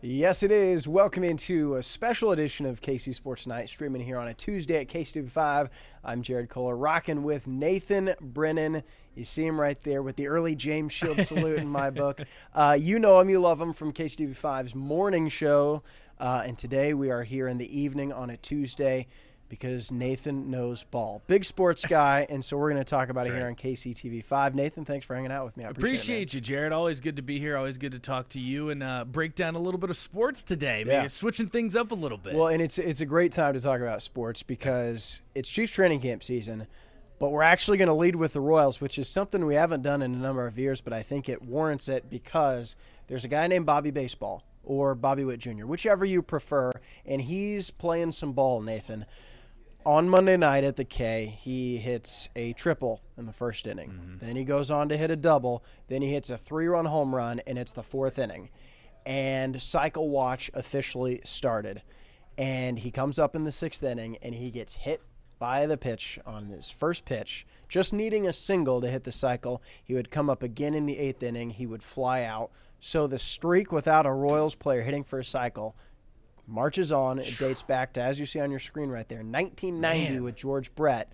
Yes, it is. Welcome into a special edition of KC Sports Night, streaming here on a Tuesday at KC5. I'm Jared Koller, rocking with Nathan Brennan. You see him right there with the early James Shield salute in my book. You know him, you love him from KC5's morning show. And today we are here in the evening on a Tuesday because Nathan knows ball. Big sports guy, and so we're going to talk about it here on KCTV5. Nathan, thanks for hanging out with me. I appreciate you, Jared. Always good to be here. Always good to talk to you and break down a little bit of sports today. Maybe switching things up a little bit. Well, and it's a great time to talk about sports because it's Chiefs training camp season, but we're actually going to lead with the Royals, which is something we haven't done in a number of years, but I think it warrants it because there's a guy named Bobby Baseball or Bobby Witt Jr., whichever you prefer, and he's playing some ball, Nathan. On Monday night at the K, he hits a triple in the first inning. Mm-hmm. Then he goes on to hit a double. Then he hits a 3-run home run, and it's the fourth inning. And Cycle Watch officially started. And he comes up in the sixth inning, and he gets hit by the pitch on his first pitch, just needing a single to hit the cycle. He would come up again in the eighth inning. He would fly out. So the streak without a Royals player hitting for a cycle marches on. It dates back to, as you see on your screen right there, 1990 with George Brett,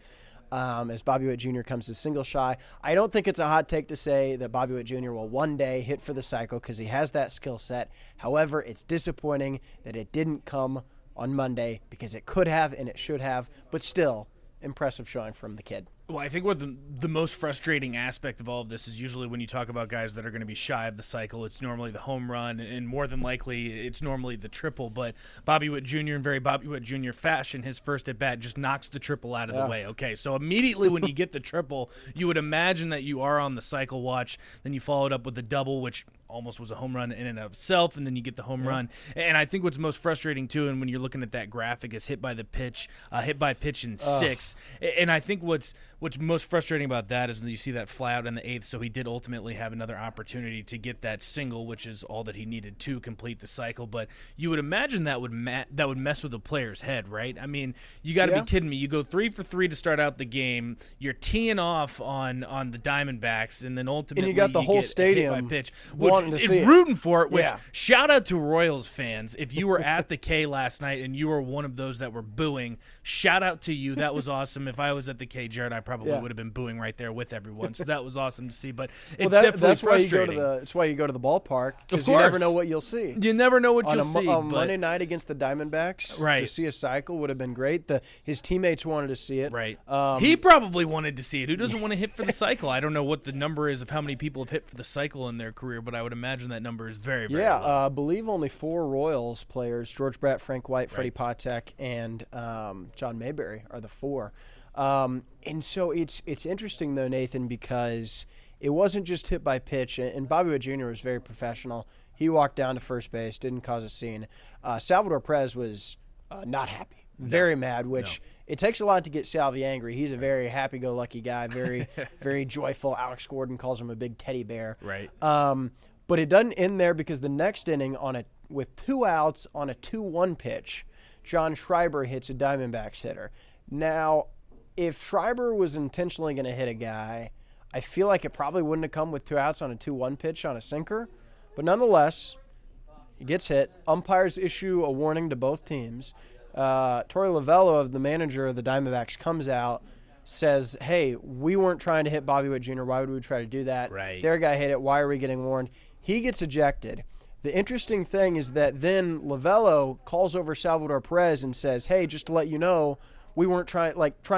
as Bobby Witt Jr. comes to single shy. I don't think it's a hot take to say that Bobby Witt Jr. will one day hit for the cycle because he has that skill set. However, it's disappointing that it didn't come on Monday because it could have and it should have, but still impressive showing from the kid. Well, I think what the most frustrating aspect of all of this is usually when you talk about guys that are going to be shy of the cycle, it's normally the home run, and more than likely it's normally the triple. But Bobby Witt Jr. in very Bobby Witt Jr. fashion, his first at-bat just knocks the triple out of the way. Okay, so immediately when you get the triple, you would imagine that you are on the cycle watch. Then you follow it up with the double, which almost was a home run in and of itself, and then you get the home run. And I think what's most frustrating, too, and when you're looking at that graphic, is hit by pitch in six. And I think what's most frustrating about that is when you see that fly out in the eighth, so he did ultimately have another opportunity to get that single, which is all that he needed to complete the cycle. But you would imagine that would mess with the player's head, right? I mean, you got to be kidding me. You go 3 for 3 to start out the game. You're teeing off on the Diamondbacks, and then ultimately and you got the whole stadium hit by pitch, rooting for it. Which shout out to Royals fans. If you were at the K last night and you were one of those that were booing, shout out to you. That was awesome. If I was at the K, Jared, I probably would have been booing right there with everyone. So that was awesome to see. But it's definitely frustrating. That's why you go to the ballpark, because you never know what you'll see. You never know what you'll see. On Monday night against the Diamondbacks, right, to see a cycle would have been great. His teammates wanted to see it. Right. He probably wanted to see it. Who doesn't want to hit for the cycle? I don't know what the number is of how many people have hit for the cycle in their career, but I would imagine that number is very, very low. I believe only 4 Royals players, George Brett, Frank White, Freddie Patek, and John Mayberry are the 4. And so it's interesting, though, Nathan, because it wasn't just hit by pitch, and Bobby Witt Jr. was very professional. He walked down to first base, didn't cause a scene. Salvador Perez was not happy, very mad, which it takes a lot to get Salvi angry. He's a very happy-go-lucky guy, very, very joyful. Alex Gordon calls him a big teddy bear. Right. But it doesn't end there because the next inning, with 2 outs on a 2-1 pitch, John Schreiber hits a Diamondbacks hitter. Now, if Schreiber was intentionally going to hit a guy, I feel like it probably wouldn't have come with 2 outs on a 2-1 pitch on a sinker. But nonetheless, he gets hit. Umpires issue a warning to both teams. Torey Lovello, the manager of the Diamondbacks, comes out, says, hey, we weren't trying to hit Bobby Witt Jr. Why would we try to do that? Right. Their guy hit it. Why are we getting warned? He gets ejected. The interesting thing is that then Lovello calls over Salvador Perez and says, hey, just to let you know, we weren't trying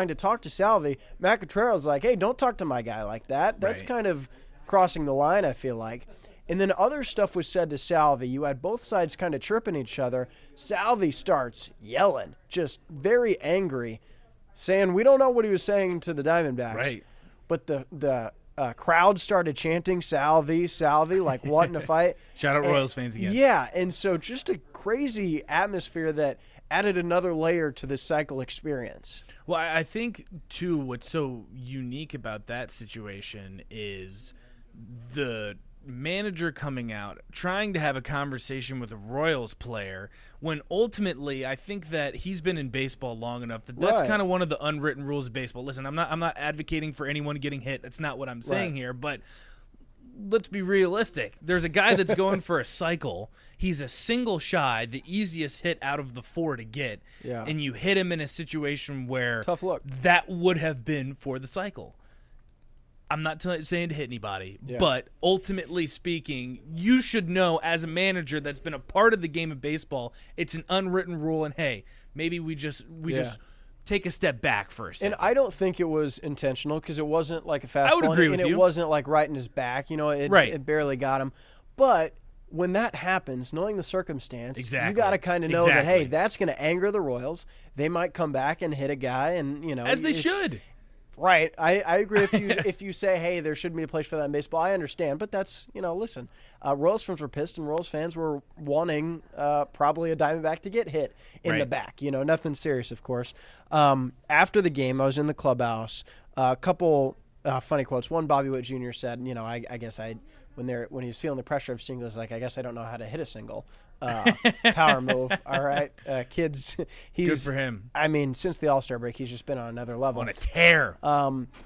to talk to Salvi. Matt Contreras like, hey, don't talk to my guy like that. That's kind of crossing the line, I feel like. And then other stuff was said to Salvi. You had both sides kind of chirping each other. Salvi starts yelling, just very angry, saying we don't know what he was saying to the Diamondbacks. Right. But the crowd started chanting Salvi, like wanting to fight. Shout out Royals fans again. Yeah, and so just a crazy atmosphere that added another layer to this cycle experience. Well, I think, too, what's so unique about that situation is the manager coming out, trying to have a conversation with a Royals player, when ultimately I think that he's been in baseball long enough that that's kind of one of the unwritten rules of baseball. Listen, I'm not advocating for anyone getting hit. That's not what I'm saying here, but let's be realistic. There's a guy that's going for a cycle. He's a single shy, the easiest hit out of the 4 to get. Yeah. And you hit him in a situation where tough look. That would have been for the cycle. I'm not saying to hit anybody, yeah. but ultimately speaking, you should know as a manager that's been a part of the game of baseball, it's an unwritten rule, and hey, maybe we just take a step back for a second. And I don't think it was intentional because it wasn't like a fastball. I would agree with you. And it wasn't like right in his back. You know, it barely got him. But when that happens, knowing the circumstance, you got to kind of know that, hey, that's going to anger the Royals. They might come back and hit a guy, and, you know. As they should. Right. I agree if you say, hey, there shouldn't be a place for that in baseball. I understand. But that's, you know, listen, Royals fans were pissed, and Royals fans were wanting probably a Diamondback to get hit in the back. You know, nothing serious, of course. After the game, I was in the clubhouse. A couple funny quotes. One, Bobby Witt Jr. said, you know, I guess when he was feeling the pressure of singles, like, I guess I don't know how to hit a single. Power move. All right, kids. He's good for him. I mean, since the All-Star break, he's just been on another level. On a tear.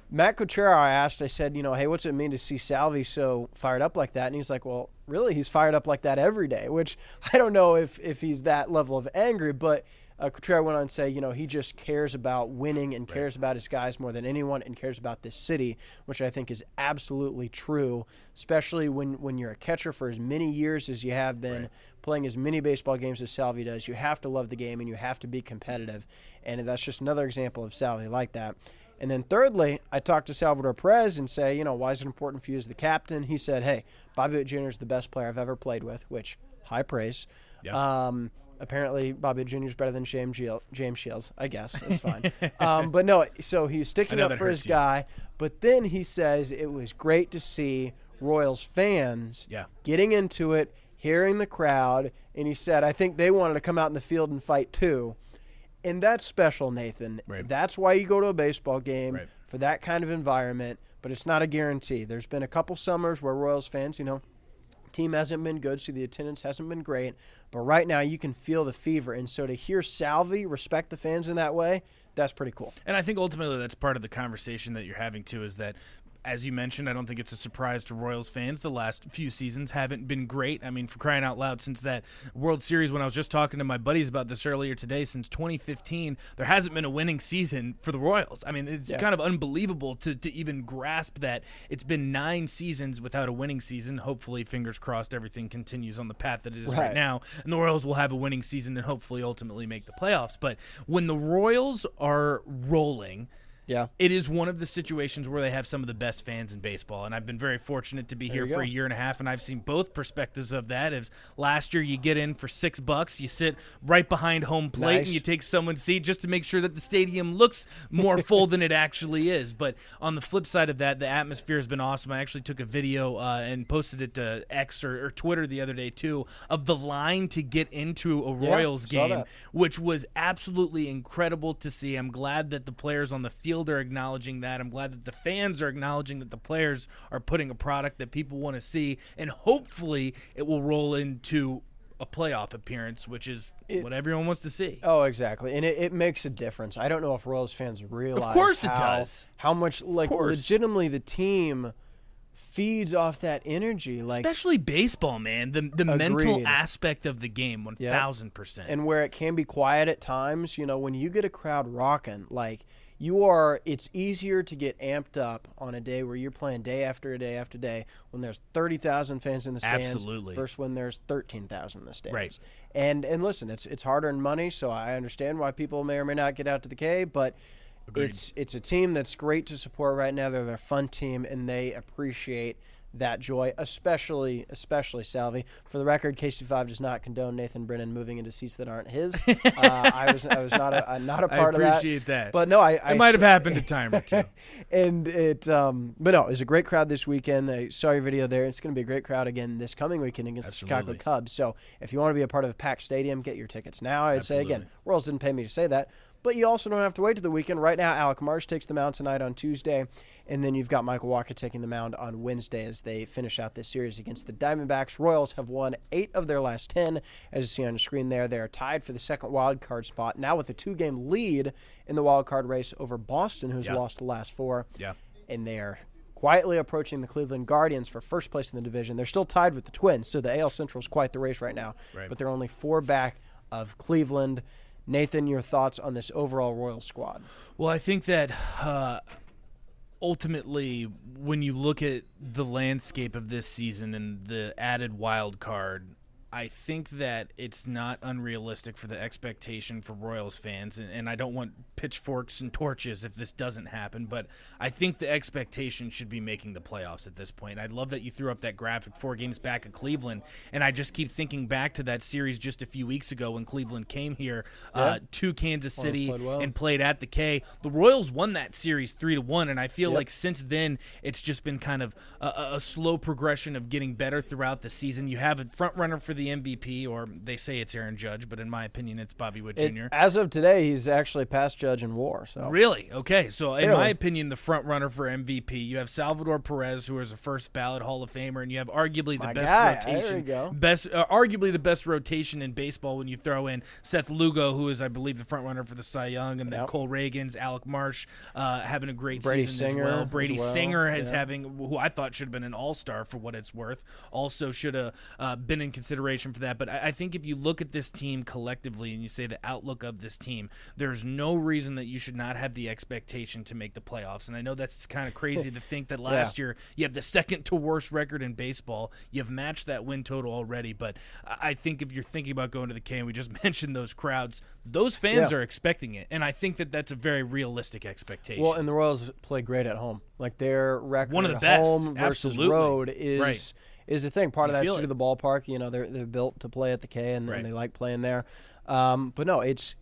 Matt Cotrero, I said, you know, hey, what's it mean to see Salvi so fired up like that? And he's like, well, really, he's fired up like that every day, which I don't know if he's that level of angry, but Cotrero went on to say, you know, he just cares about winning and cares about his guys more than anyone and cares about this city, which I think is absolutely true, especially when you're a catcher for as many years as you have been, playing as many baseball games as Salvi does. You have to love the game and you have to be competitive, and that's just another example of Salvi like that. And then thirdly, I talked to Salvador Perez and say, you know, why is it important for you as the captain? He said, hey, Bobby Witt Jr. is the best player I've ever played with, which, high praise. Yeah. Apparently, Bobby Jr. is better than James Shields. I guess that's fine. But no, so he's sticking up for his guy. But then he says it was great to see Royals fans getting into it, hearing the crowd, and he said, I think they wanted to come out in the field and fight too. And that's special, Nathan. Right. That's why you go to a baseball game, for that kind of environment, but it's not a guarantee. There's been a couple summers where Royals fans, you know, team hasn't been good, so the attendance hasn't been great. But right now you can feel the fever. And so to hear Salvi respect the fans in that way, that's pretty cool. And I think ultimately that's part of the conversation that you're having, too, is that, as you mentioned, I don't think it's a surprise to Royals fans. The last few seasons haven't been great. I mean, for crying out loud, since that World Series, when I was just talking to my buddies about this earlier today, since 2015, there hasn't been a winning season for the Royals. I mean, it's kind of unbelievable to even grasp that it's been 9 seasons without a winning season. Hopefully, fingers crossed, everything continues on the path that it is right now, and the Royals will have a winning season and hopefully ultimately make the playoffs. But when the Royals are rolling, it is one of the situations where they have some of the best fans in baseball, and I've been very fortunate to be here for a year and a half, and I've seen both perspectives of that. As last year, you get in for $6, you sit right behind home plate, and you take someone's seat just to make sure that the stadium looks more full than it actually is. But on the flip side of that, the atmosphere has been awesome. I actually took a video and posted it to X or Twitter the other day too, of the line to get into a Royals game, which was absolutely incredible to see. I'm glad that the players on the field are acknowledging that. I'm glad that the fans are acknowledging that the players are putting a product that people want to see, and hopefully it will roll into a playoff appearance, which is what everyone wants to see. Oh, exactly. And it makes a difference. I don't know if Royals fans realize of course it does. How much, like, legitimately the team feeds off that energy, like, especially baseball, man. The mental aspect of the game, 1,000%. And where it can be quiet at times, you know, when you get a crowd rocking, like, it's easier to get amped up on a day where you're playing day after day after day when there's 30,000 fans in the stands versus when there's 13,000 in the stands. Right. And listen, it's hard-earned money, so I understand why people may or may not get out to the K, but it's a team that's great to support right now. They're a fun team, and they appreciate that joy, especially Salvi. For the record, KC5 does not condone Nathan Brennan moving into seats that aren't his. I was not a part of that. I appreciate that. But no, it might have happened a time or two. And but no, it was a great crowd this weekend. I saw your video there. It's going to be a great crowd again this coming weekend against the Chicago Cubs. So if you want to be a part of a packed stadium, get your tickets now. I'd say, again, Royals didn't pay me to say that. But you also don't have to wait to the weekend. Right now, Alec Marsh takes the mound tonight on Tuesday, and then you've got Michael Walker taking the mound on Wednesday as they finish out this series against the Diamondbacks. Royals have won 8 of their last 10. As you see on the screen there, they are tied for the second wild card spot, now with a 2-game lead in the wild card race over Boston, who's lost the last 4. Yeah. And they are quietly approaching the Cleveland Guardians for first place in the division. They're still tied with the Twins, so the AL Central is quite the race right now. Right. But they're only 4 back of Cleveland. Nathan, your thoughts on this overall Royals squad? Well, I think that ultimately, when you look at the landscape of this season and the added wild card, I think that it's not unrealistic for the expectation for Royals fans, and I don't want pitchforks and torches if this doesn't happen, but I think the expectation should be making the playoffs at this point. I love that you threw up that graphic 4 games back at Cleveland, and I just keep thinking back to that series just a few weeks ago when Cleveland came here to Kansas City and played at the K. The Royals won that series 3-1, and I feel like since then it's just been kind of a slow progression of getting better throughout the season. You have a front runner for the MVP, or they say it's Aaron Judge, but in my opinion, it's Bobby Witt Jr. As of today, he's actually past Judge in WAR. So really, okay. So in my opinion, the front runner for MVP, you have Salvador Perez, who is a first ballot Hall of Famer, and you have arguably the best rotation, arguably the best rotation in baseball when you throw in Seth Lugo, who is, I believe, the front runner for the Cy Young, and then Cole Reagans, Alec Marsh, having a great season as well. Brady Singer is having, who I thought should have been an all-star for what it's worth, also should have been in consideration for that. But I think if you look at this team collectively and you say the outlook of this team, there's no reason that you should not have the expectation to make the playoffs. And I know that's kind of crazy to think that last year you have the second to worst record in baseball. You've matched that win total already. But I think if you're thinking about going to the K, and we just mentioned those crowds, those fans are expecting it. And I think that that's a very realistic expectation. Well, and the Royals play great at home. Like their record one of the best. Home versus road is a thing. Part of that's due to the ballpark. You know, they're built to play at the K, and they like playing there. But no, it's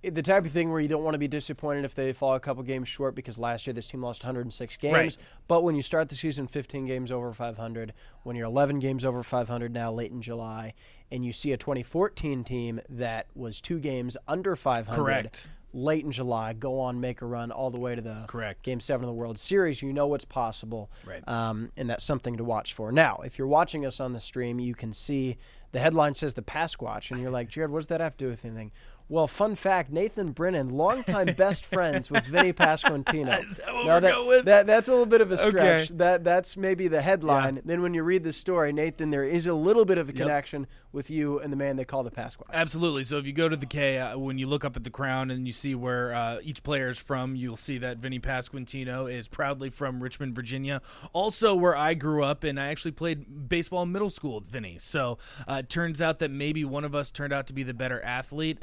the type of thing where you don't want to be disappointed if they fall a couple games short, because last year this team lost 106 games. Right. But when you start the season 15 games over 500, when you're 11 games over 500 now late in July, and you see a 2014 team that was 2 games under 500 late in July, go on, make a run all the way to the Game 7 of the World Series, you know what's possible, and that's something to watch for. Now, if you're watching us on the stream, you can see the headline says the Pasquatch, and you're like, Jared, what does that have to do with anything? Well, fun fact, Nathan Brennan, longtime best friends with Vinny Pasquantino. Is that what we're going with? That's a little bit of a stretch. That's maybe the headline. Then when you read the story, Nathan, there is a little bit of a connection with you and the man they call the Pasquatch. Absolutely. So if you go to the K, when you look up at the crown and you see where each player is from, you'll see that Vinny Pasquantino is proudly from Richmond, Virginia. Also where I grew up, and I actually played baseball in middle school with Vinny. So it turns out that maybe one of us turned out to be the better athlete.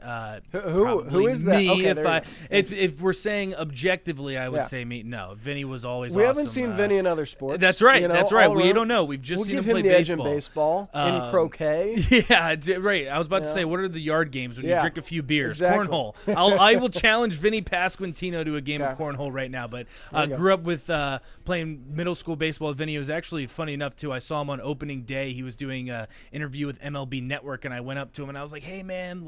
Who is that? Me. Okay, if we're saying objectively, I would say me. No, Vinny was always awesome. We haven't seen Vinny in other sports. That's right. You know, that's right. We don't know. We've just seen him play baseball. We'll give him the edge in baseball, in croquet. Yeah, right. I was about to say, what are the yard games when you drink a few beers? Exactly. Cornhole. I will challenge Vinny Pasquantino to a game of cornhole right now. But grew up with playing middle school baseball with Vinny. It was actually funny enough, too. I saw him on opening day. He was doing an interview with MLB Network, and I went up to him, and I was like, hey, man,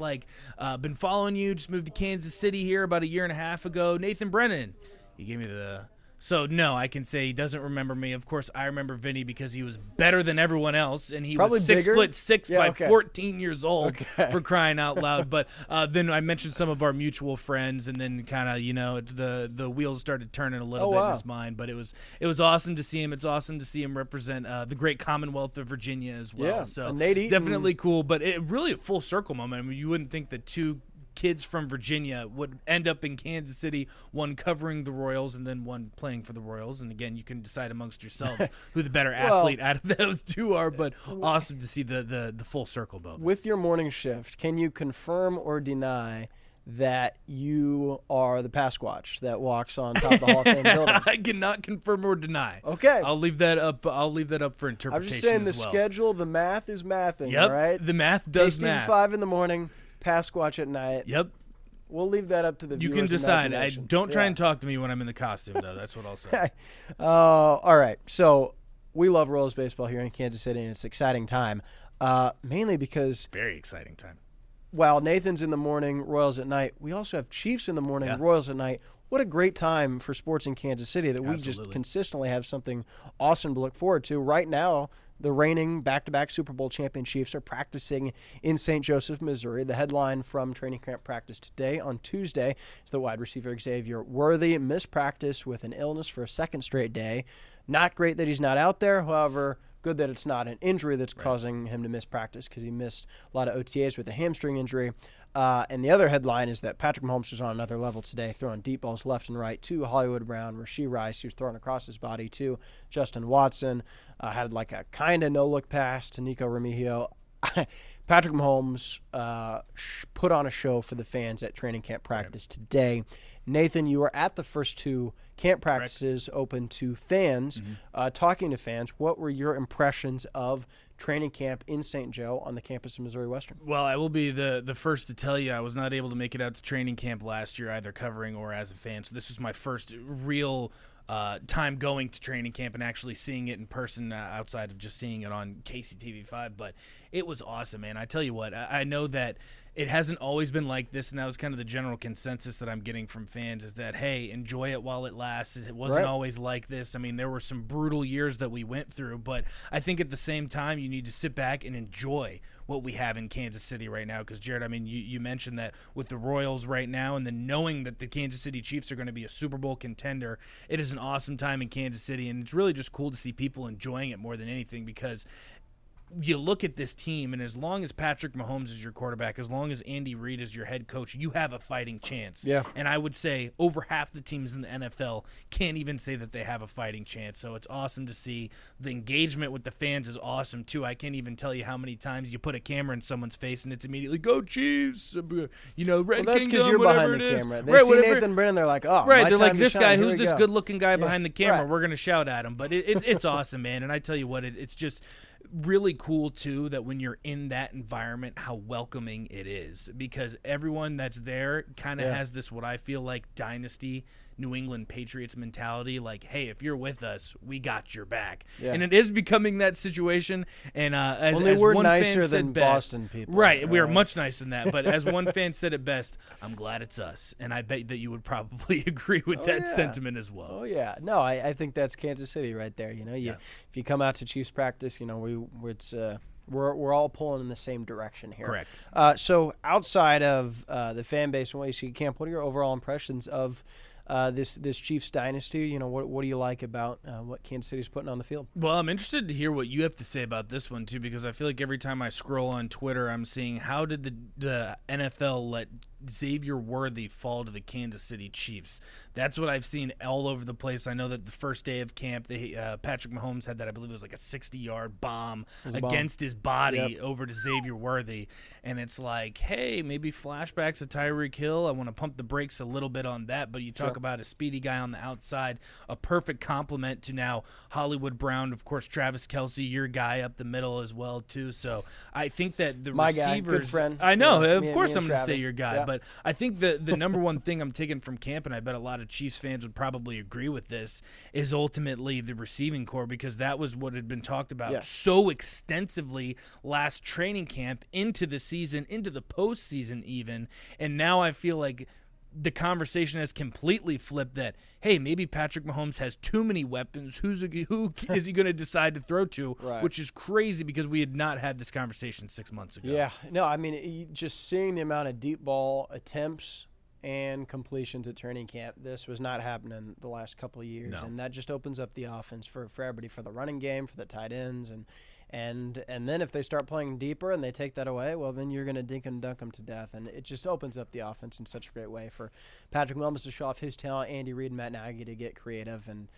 been following you. Just moved to Kansas City here about a year and a half ago. Nathan Brennan. He gave me the... So, no, I can say he doesn't remember me. Of course, I remember Vinny because he was better than everyone else, and he was 6'6" by 14 years old, for crying out loud. But then I mentioned some of our mutual friends, and then kind of, the wheels started turning a little bit in his mind. But it was awesome to see him. It's awesome to see him represent the great Commonwealth of Virginia as well. Yeah, so definitely cool. But it really a full circle moment. I mean, you wouldn't think that two kids from Virginia would end up in Kansas City, one covering the Royals and then one playing for the Royals. And again, you can decide amongst yourselves who the better athlete out of those two are, but awesome to see the full circle moment. With your morning shift, can you confirm or deny that you are the Pasquatch that walks on top of the Hall of Fame building? I cannot confirm or deny. Okay. I'll leave that up for interpretation. I'm just saying as the schedule, the math is mathing, all right? The math does math. 5 in the morning, Pasquatch at night. Yep. We'll leave that up to the viewers' You can decide. Don't try and talk to me when I'm in the costume, though. That's what I'll say. All right. So we love Royals baseball here in Kansas City, and it's an exciting time, mainly because very exciting time. While Nathan's in the morning, Royals at night, we also have Chiefs in the morning, Royals at night. what a great time for sports in Kansas City that we just consistently have something awesome to look forward to. Right now, the reigning back-to-back Super Bowl champion Chiefs are practicing in St. Joseph, Missouri. The headline from training camp practice today on Tuesday is the wide receiver Xavier Worthy missed practice with an illness for a second straight day. Not great that he's not out there, however, good that it's not an injury that's causing him to miss practice because he missed a lot of OTAs with a hamstring injury. And the other headline is that Patrick Mahomes was on another level today, throwing deep balls left and right to Hollywood Brown, Rashee Rice, who's throwing across his body to Justin Watson. Had like a kind of no-look pass to Nico Remigio. Patrick Mahomes put on a show for the fans at training camp practice today. Nathan, you were at the first two camp practices open to fans, talking to fans. What were your impressions of training camp in St. Joe on the campus of Missouri Western? Well, I will be the first to tell you I was not able to make it out to training camp last year, either covering or as a fan. So this was my first real time going to training camp and actually seeing it in person outside of just seeing it on KCTV5. But it was awesome, man. I tell you what, I know that it hasn't always been like this, and that was kind of the general consensus that I'm getting from fans is that, hey, enjoy it while it lasts. It wasn't always like this. I mean, there were some brutal years that we went through, but I think at the same time you need to sit back and enjoy what we have in Kansas City right now. Because, Jared, I mean, you mentioned that with the Royals right now and then knowing that the Kansas City Chiefs are going to be a Super Bowl contender, it is an awesome time in Kansas City, and it's really just cool to see people enjoying it more than anything because – you look at this team, and as long as Patrick Mahomes is your quarterback, as long as Andy Reid is your head coach, you have a fighting chance. Yeah. And I would say over half the teams in the NFL can't even say that they have a fighting chance. So it's awesome to see. The engagement with the fans is awesome, too. I can't even tell you how many times you put a camera in someone's face, and it's immediately, go Chiefs! You know, Red that's Kingdom, you're whatever behind it the is. camera. They see Nathan Brennan, they're like, oh, right. my They're time like, to this shine. guy, Here who's we this go. good-looking guy behind the camera? Right. We're going to shout at him. But it's awesome, man. And I tell you what, it's just really cool, too, that when you're in that environment, how welcoming it is, because everyone that's there kind of has this, what I feel like, dynasty New England Patriots mentality, like, hey, if you're with us, we got your back. And it is becoming that situation. And as we're one nicer fan said than best, Boston people. right? We are much nicer than that. But as one fan said it best, I'm glad it's us, and I bet that you would probably agree with that sentiment as well. Oh yeah, no, I think that's Kansas City right there. You know, if you come out to Chiefs practice, you know we're all pulling in the same direction here. Correct. So outside of the fan base and what you see at camp, what are your overall impressions of this Chiefs dynasty? You know, what do you like about what Kansas City's putting on the field? Well, I'm interested to hear what you have to say about this one too, because I feel like every time I scroll on Twitter, I'm seeing how did the NFL let Xavier Worthy fall to the Kansas City Chiefs. That's what I've seen all over the place. I know that the first day of camp, Patrick Mahomes had that, I believe it was like a 60-yard bomb against his body over to Xavier Worthy. And it's like, hey, maybe flashbacks of Tyreek Hill. I want to pump the brakes a little bit on that. But you talk about a speedy guy on the outside, a perfect complement to now Hollywood Brown, of course, Travis Kelce, your guy up the middle as well, too. So I think that the receivers. Guy, good friend. I know, of me course and I'm going to say Travis. your guy. But I think the number one thing I'm taking from camp, and I bet a lot of Chiefs fans would probably agree with this, is ultimately the receiving core, because that was what had been talked about so extensively last training camp, into the season, into the postseason even. And now I feel like the conversation has completely flipped that, hey, maybe Patrick Mahomes has too many weapons. Who is he going to decide to throw to? Right. Which is crazy because we had not had this conversation 6 months ago. Yeah. No, I mean, just seeing the amount of deep ball attempts and completions at training camp, this was not happening the last couple of years. No. And that just opens up the offense for everybody, for the running game, for the tight ends. And then if they start playing deeper and they take that away, well, then you're going to dink and dunk them to death. And it just opens up the offense in such a great way for Patrick Mahomes to show off his talent, Andy Reid and Matt Nagy to get creative. And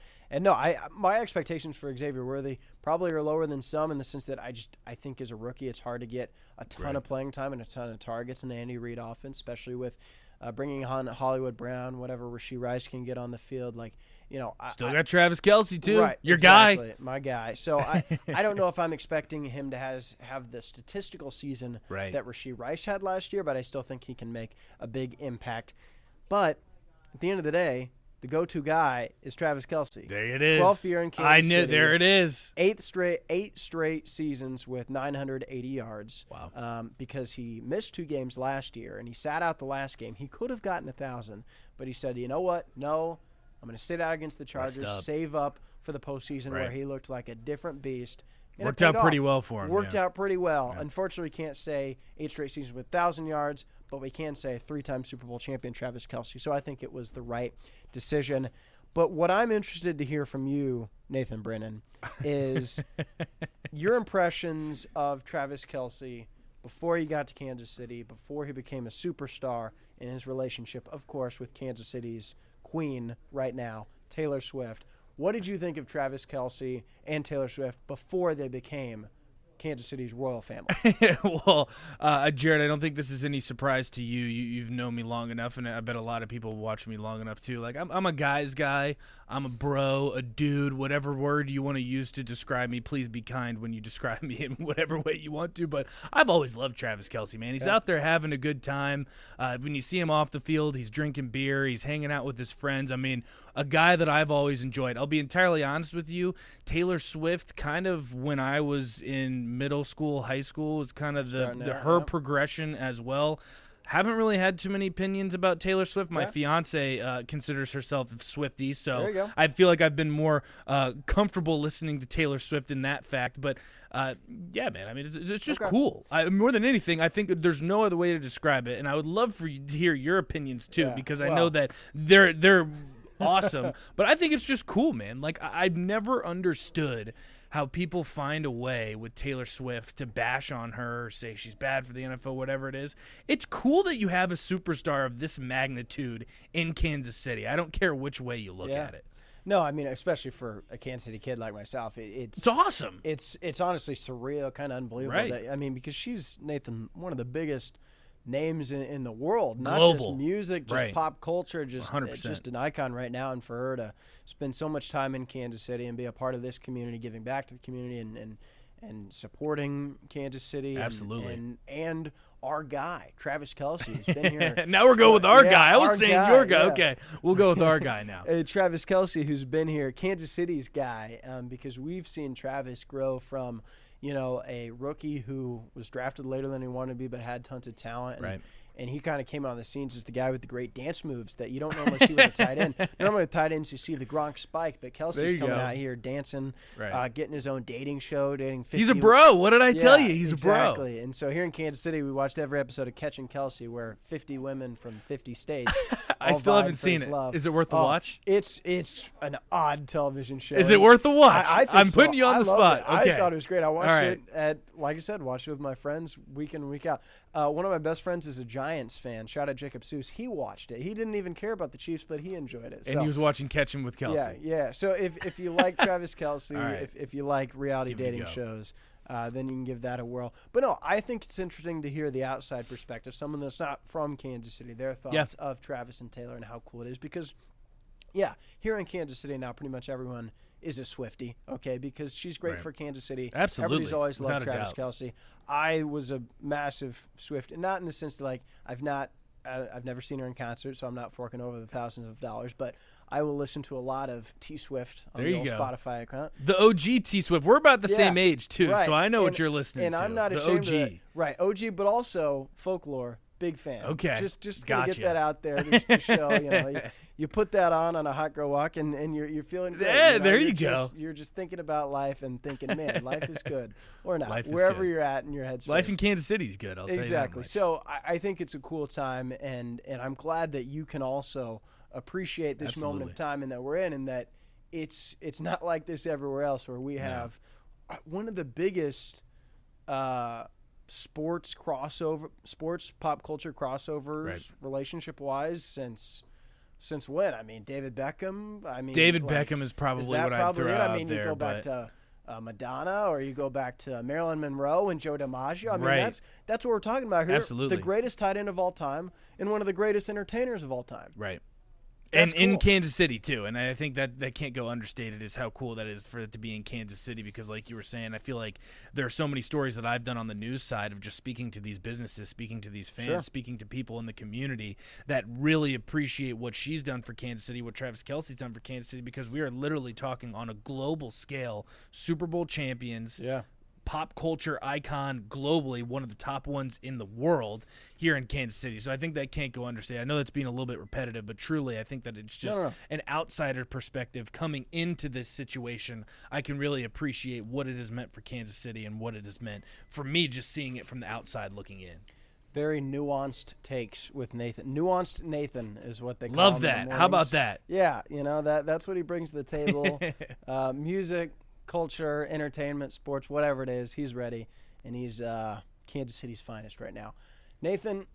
no, my expectations for Xavier Worthy probably are lower than some, in the sense that I think as a rookie it's hard to get a ton of playing time and a ton of targets in the Andy Reid offense, especially with bringing on Hollywood Brown, whatever Rashee Rice can get on the field. Like, you know, Still got Travis Kelce too. Right, Your exactly, guy. my guy. So I don't know if I'm expecting him to have the statistical season that Rashee Rice had last year, but I still think he can make a big impact. But at the end of the day, the go-to guy is Travis Kelce. There it is. 12th year in Kansas I knew. City. There it is. Eight straight seasons with 980 yards. Wow. Because he missed 2 games last year, and he sat out the last game. He could have gotten 1,000, but he said, you know what? No, I'm going to sit out against the Chargers, save up for the postseason where he looked like a different beast. And worked out pretty well for him. Worked out pretty well. Yeah. Unfortunately, we can't say 8 straight seasons with 1,000 yards, but we can say 3-time Super Bowl champion Travis Kelce. So I think it was the right decision. But what I'm interested to hear from you, Nathan Brennan, is your impressions of Travis Kelce before he got to Kansas City, before he became a superstar, in his relationship, of course, with Kansas City's queen right now, Taylor Swift. What did you think of Travis Kelce and Taylor Swift before they became Kansas City's royal family? Well, Jared, I don't think this is any surprise to you. You've known me long enough, and I bet a lot of people watch me long enough too. Like I'm a guy's guy. I'm a bro, a dude, whatever word you want to use to describe me. Please be kind when you describe me in whatever way you want to. But I've always loved Travis Kelce, man. He's out there having a good time. When you see him off the field, he's drinking beer. He's hanging out with his friends. I mean, a guy that I've always enjoyed. I'll be entirely honest with you. Taylor Swift, kind of when I was in middle school, high school, is kind of her progression as well. Haven't really had too many opinions about Taylor Swift. My fiance considers herself a Swiftie, so I feel like I've been more comfortable listening to Taylor Swift in that fact. But yeah, man, I mean, it's just cool. More than anything, I think there's no other way to describe it, and I would love for you to hear your opinions too, because I know that they're awesome. But I think it's just cool, man. Like I've never understood how people find a way with Taylor Swift to bash on her or say she's bad for the NFL, whatever it is. It's cool that you have a superstar of this magnitude in Kansas City. I don't care which way you look at it. No, I mean, especially for a Kansas City kid like myself, it's awesome. It's honestly surreal, kind of unbelievable. Right. That, I mean, because she's, Nathan, one of the biggest names in the world, not Global. just music, just pop culture, just 100%. Just an icon right now. And for her to spend so much time in Kansas City and be a part of this community, giving back to the community and supporting Kansas City, absolutely, and our guy Travis Kelce, who's been here. Now we're going with our guy. I was saying your guy. Yeah. Okay, we'll go with our guy now. Travis Kelce, who's been here, Kansas City's guy, because we've seen Travis grow from, a rookie who was drafted later than he wanted to be, but had tons of talent. And he kind of came on the scenes as the guy with the great dance moves that you don't normally see with a tight end. Normally with tight ends, you see the Gronk spike, but Kelce's coming out here dancing, getting his own dating show, dating 50. He's a bro. What did I tell you? He's a bro. Exactly. And so here in Kansas City, we watched every episode of Catching Kelce, where 50 women from 50 states. I still haven't seen it. Love. Is it worth a watch? It's an odd television show. Is it worth a watch? I think I'm so. putting you on the spot. Okay. I thought it was great. I watched it like I said, watched it with my friends week in and week out. One of my best friends is a Giants fan. Shout out Jacob Seuss. He watched it. He didn't even care about the Chiefs, but he enjoyed it. And he was watching Catch 'Em with Kelce. Yeah. So if you like Travis Kelce, if you like reality dating shows, then you can give that a whirl. But no, I think it's interesting to hear the outside perspective, someone that's not from Kansas City, their thoughts of Travis and Taylor and how cool it is. Because, here in Kansas City now, pretty much everyone is a Swiftie, okay, because she's great for Kansas City. Absolutely. Everybody's always loved Travis Kelce. I was a massive Swiftie, not in the sense that, I've never seen her in concert, so I'm not forking over the thousands of dollars, but I will listen to a lot of T Swift on the old Spotify account. The OG T Swift. We're about the same age, too, so I know what you're listening to. And I'm not ashamed of it. Right, OG, but also Folklore. Big fan. Okay. Just gonna get that out there. This show, you put that on a hot girl walk, and you're feeling great. Yeah, there you go. You're just thinking about life and thinking, man, life is good, or not. Life is wherever good. You're at in your headspace. Life in Kansas City is good. I'll tell you that exactly. much. So I think it's a cool time, and I'm glad that you can also appreciate this moment of time and that we're in, and that it's not like this everywhere else, where we have one of the biggest. Sports pop culture crossovers, relationship wise, since when? I mean, David Beckham. David Beckham is probably what I'd throw out you go back to Madonna, or you go back to Marilyn Monroe and Joe DiMaggio. I mean, that's what we're talking about here. Absolutely, the greatest tight end of all time and one of the greatest entertainers of all time. Right. And cool. in Kansas City, too. And I think that can't go understated is how cool that is for it to be in Kansas City because, like you were saying, I feel like there are so many stories that I've done on the news side of just speaking to these businesses, speaking to these fans, speaking to people in the community that really appreciate what she's done for Kansas City, what Travis Kelce's done for Kansas City, because we are literally talking on a global scale, Super Bowl champions, pop culture icon globally, one of the top ones in the world here in Kansas City. So I think that can't go understated. I know that's being a little bit repetitive, but truly I think that it's just an outsider perspective coming into this situation. I can really appreciate what it has meant for Kansas City and what it has meant for me just seeing it from the outside looking in. Very nuanced takes with Nathan. Nuanced Nathan is what they call Love him that. How about that? Yeah, that's what he brings to the table. Music, culture, entertainment, sports, whatever it is, he's ready, and he's Kansas City's finest right now. Nathan,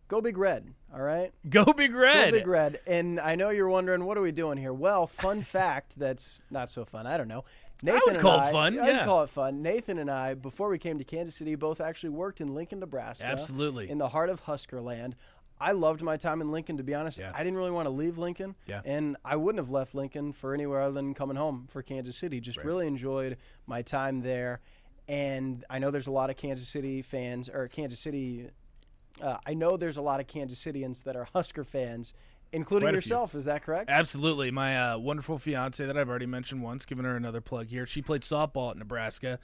go Big Red, all right? Go Big Red. Go Big Red. And I know you're wondering, what are we doing here? Well, fun fact that's not so fun. I don't know. Nathan I would call it fun, I would call it fun. Nathan and I, before we came to Kansas City, both actually worked in Lincoln, Nebraska. Absolutely. In the heart of Husker land. I loved my time in Lincoln, to be honest. Yeah. I didn't really want to leave Lincoln, and I wouldn't have left Lincoln for anywhere other than coming home for Kansas City. Just really enjoyed my time there, and I know there's a lot of Kansas City fans, or Kansas City I know there's a lot of Kansas Cityans that are Husker fans, including yourself. Is that correct? Absolutely. My wonderful fiance that I've already mentioned once, giving her another plug here, she played softball at Nebraska,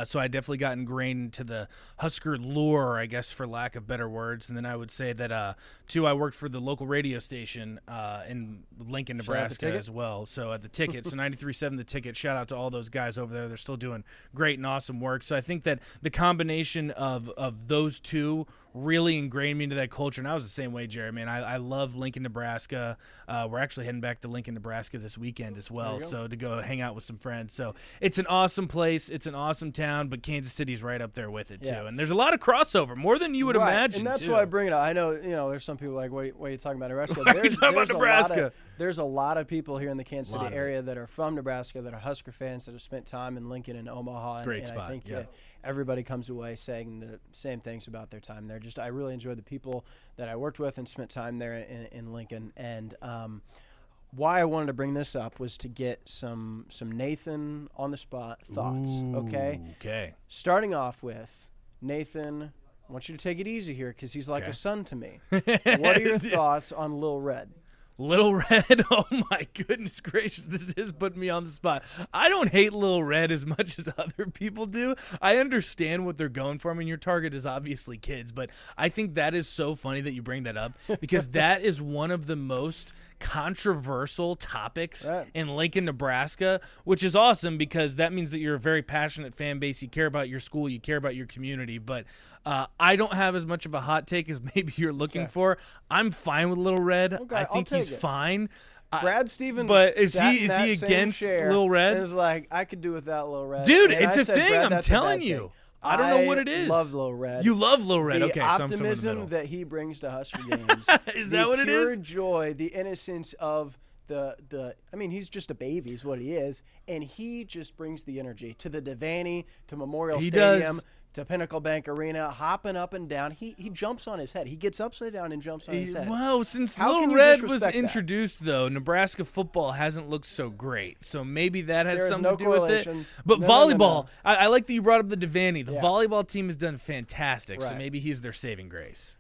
so I definitely got ingrained into the Husker lore, I guess, for lack of better words. And then I would say that, too, I worked for the local radio station in Lincoln, Nebraska as well. So at the Ticket, so 93.7 The Ticket, shout out to all those guys over there. They're still doing great and awesome work. So I think that the combination of those two really ingrained me into that culture, and I was the same way, Jerry. Man, I love Lincoln, Nebraska. We're actually heading back to Lincoln, Nebraska this weekend as well, so to go hang out with some friends. So it's an awesome place. It's an awesome town, but Kansas City's right up there with it, too. And there's a lot of crossover, more than you would imagine, and that's why I bring it up. I know, there's some people like, what are you talking about, Nebraska? Why are you talking about Nebraska? There's a lot of people here in the Kansas City area that are from Nebraska, that are Husker fans, that have spent time in Lincoln and Omaha. Great spot. I think everybody comes away saying the same things about their time there. I really enjoyed the people that I worked with and spent time there in Lincoln. And why I wanted to bring this up was to get some Nathan on the spot thoughts. Okay. Starting off with Nathan. I want you to take it easy here because he's like a son to me. What are your thoughts on Lil Red? Little Red, oh my goodness gracious, this is putting me on the spot. I don't hate Little Red as much as other people do. I understand what they're going for. I mean, your target is obviously kids, but I think that is so funny that you bring that up because that is one of the most controversial topics in Lincoln, Nebraska, which is awesome because that means that you're a very passionate fan base. You care about your school, you care about your community, but I don't have as much of a hot take as maybe you're looking for. I'm fine with Little Red. I think he's fine. Brad Stevens, but is he against Lil Red? It's like I could do without Lil Red, dude. It's a thing. I'm telling you. I don't know what it is. I love Lil Red. You love Lil Red. The optimism that he brings to Husker games. Is that what it is? The pure joy, the innocence of the. I mean, he's just a baby, is what he is, and he just brings the energy to the Devaney, to Memorial Stadium. To Pinnacle Bank Arena, hopping up and down. He jumps on his head. He gets upside down and jumps on his head. Well, since Lil Red was introduced, though, Nebraska football hasn't looked so great. So maybe that has something to do with it. But volleyball, I like that you brought up the Devaney. The volleyball team has done fantastic, so maybe he's their saving grace.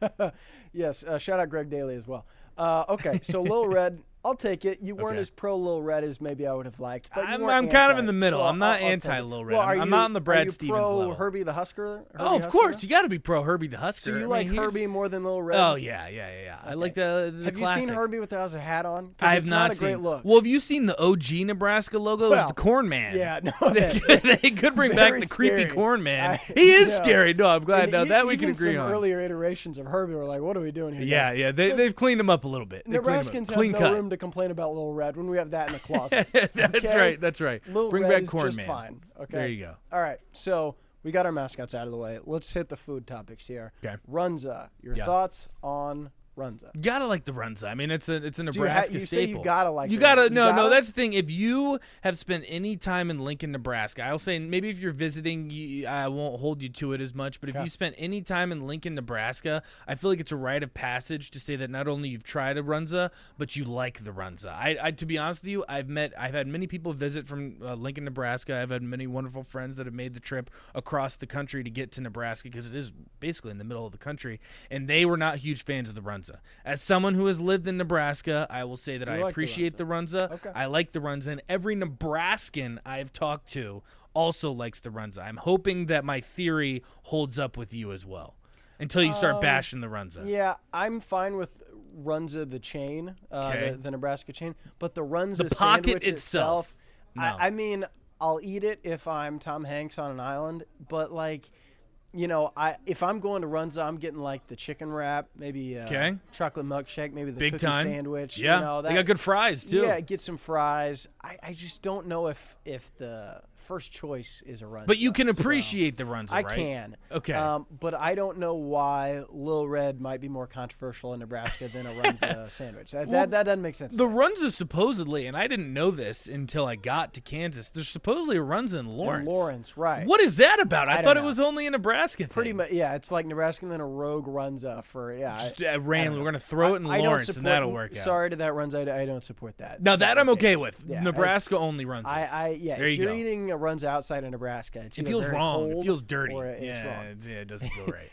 Yes, shout out Greg Daly as well. Okay, so Lil Red, I'll take it. You weren't as pro Lil Red as maybe I would have liked. But I'm kind of in the middle. So I'm not anti Lil Red. I'm not on the Brad Stevens level. Are you pro Herbie the Husker? Of course. You got to be pro Herbie the Husker. So you like Herbie more than Lil Red? Oh, yeah. Okay. I like the Have classic. you seen Herbie without a hat on? I have not seen. Great look. Well, have you seen the OG Nebraska logo? It's the Corn Man. Yeah, no. They could bring back the creepy Corn Man. He is scary. No, I'm glad. Now that we can agree on. Some earlier iterations of Herbie were like, what are we doing here? Yeah. They've cleaned him up a little bit. Nebraskans have no room to complain about Lil Red when we have that in the closet. That's right. Lil Bring Red back Corn is just Man. Fine. Okay. There you go. All right. So we got our mascots out of the way. Let's hit the food topics here. Okay. Runza, your thoughts on Runza. You gotta like the Runza. I mean, it's a You Nebraska say staple. you gotta like You it. gotta You no. gotta? That's the thing. If you have spent any time in Lincoln, Nebraska, I'll say maybe if you're visiting, I won't hold you to it as much. But if you spent any time in Lincoln, Nebraska, I feel like it's a rite of passage to say that not only you've tried a Runza, but you like the Runza. I to be honest with you, I've had many people visit from Lincoln, Nebraska. I've had many wonderful friends that have made the trip across the country to get to Nebraska because it is basically in the middle of the country, and they were not huge fans of the Runza. As someone who has lived in Nebraska, I will say that I appreciate the Runza. Okay. I like the Runza, and every Nebraskan I've talked to also likes the Runza. I'm hoping that my theory holds up with you as well until you start bashing the Runza. Yeah, I'm fine with Runza the chain, the Nebraska chain, but the Runza The pocket sandwich itself. No. I mean, I'll eat it if I'm Tom Hanks on an island, but like, if I'm going to Runza, I'm getting like the chicken wrap, maybe chocolate milkshake, maybe the Big cookie time sandwich. Yeah, they got good fries too. Yeah, get some fries. I just don't know if the first choice is a Runza. But you can appreciate the Runza, right? I can. Okay. But I don't know why Lil Red might be more controversial in Nebraska than a Runza sandwich. That doesn't make sense. The Runza supposedly, and I didn't know this until I got to Kansas, there's supposedly a Runza in Lawrence. Lawrence, right. What is that about? I thought don't it was only a Nebraska thing. Pretty much, yeah. It's like Nebraska and then a rogue Runza for, Just randomly. We're going to throw it in Lawrence, and that'll work out. Sorry to that Runza. I don't support that. Now, that I'm okay with. Yeah, Nebraska only Runzas. There if you're eating a Runza outside of Nebraska, it feels wrong. It feels dirty. It's wrong. It doesn't feel right.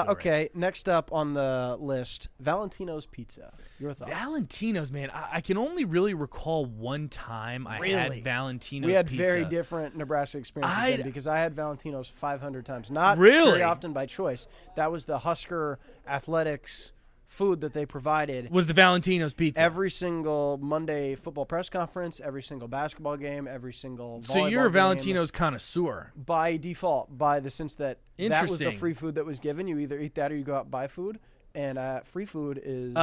Okay, next up on the list, Valentino's Pizza. Your thoughts? Valentino's, man. I can only really recall one time I had Valentino's pizza. We had very different Nebraska experiences then because I had Valentino's 500 times. Not really very often by choice. That was the Husker Athletics food that they provided. Was the Valentino's pizza. Every single Monday football press conference, every single basketball game, every single volleyball game. So you're a Valentino's connoisseur. By default, by the sense that that was the free food that was given. You either eat that or you go out and buy food. And free food is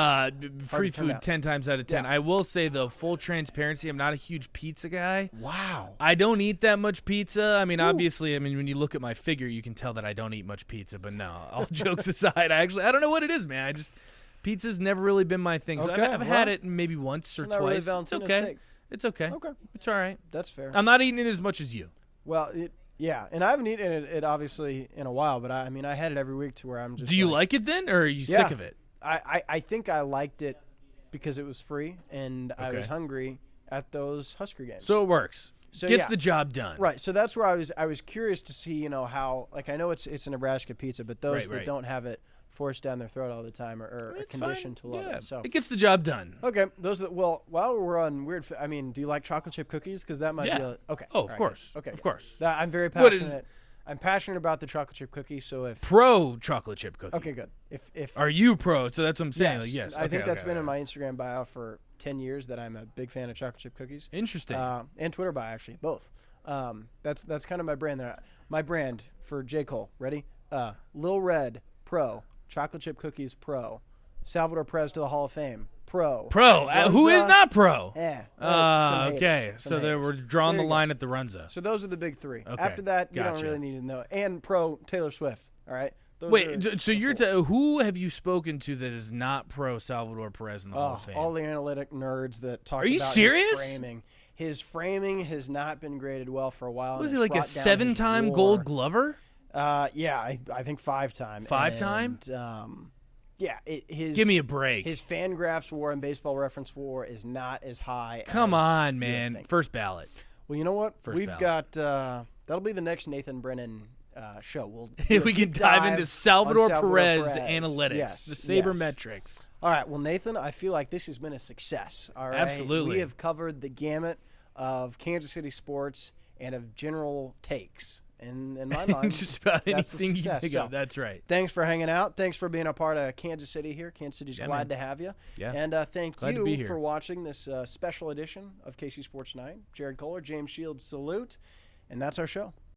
free food 10 times out of 10. Yeah. I will say, though, full transparency, I'm not a huge pizza guy. Wow. I don't eat that much pizza. I mean, obviously, when you look at my figure, you can tell that I don't eat much pizza. But no, all jokes aside, I don't know what it is, man. Pizza's never really been my thing. So I've had it maybe once or twice. Really it's okay. Take. It's okay. Okay. It's all right. That's fair. I'm not eating it as much as you. Well, yeah, and I haven't eaten it obviously in a while, but I had it every week to where I'm just. Do you like it then, or are you sick of it? I think I liked it because it was free and I was hungry at those Husker games. So it works. So gets the job done. Right. So that's where I was curious to see, how, like, I know it's a Nebraska pizza, but those that don't have it forced down their throat all the time or conditioned to love it. So it gets the job done. Okay. While we're on weird, do you like chocolate chip cookies? Because that might be okay. Oh, of course. Okay. Of course. I'm very passionate. I'm passionate about the chocolate chip cookie. So if pro chocolate chip cookie. Okay, good. If are you pro? So that's what I'm saying. Yes. I think that's been in my Instagram bio for 10 years that I'm a big fan of chocolate chip cookies. Interesting. And Twitter bio actually, both. That's kind of my brand there. My brand for J. Cole. Ready? Lil Red Pro. Chocolate chip cookies pro. Salvador Perez to the Hall of Fame pro. Who is not pro? Yeah. Okay. So we're drawing the line at the Runza. So those are the big three. Okay. After that, you don't really need to know. And pro Taylor Swift. All right. So who have you spoken to that is not pro Salvador Perez in the Hall of Fame? All the analytic nerds that talk about his framing. His framing has not been graded well for a while. Was he like a 7-time Gold Glover? Yeah, I think 5-time. 5-time? Yeah, give me a break. His Fangraphs WAR and Baseball Reference WAR is not as high. Come on, man. First ballot. Well, you know what? We've got that'll be the next Nathan Brennan show. We can dive into Salvador Perez analytics, the sabermetrics. All right. Well, Nathan, I feel like this has been a success. All right. Absolutely. We have covered the gamut of Kansas City sports and of general takes. In my mind, just about anything you think of. So, that's right. Thanks for hanging out. Thanks for being a part of Kansas City here. Kansas City's glad to have you. Yeah. And thank you for watching this special edition of KC Sports 9. Jared Koller, James Shields, salute. And that's our show.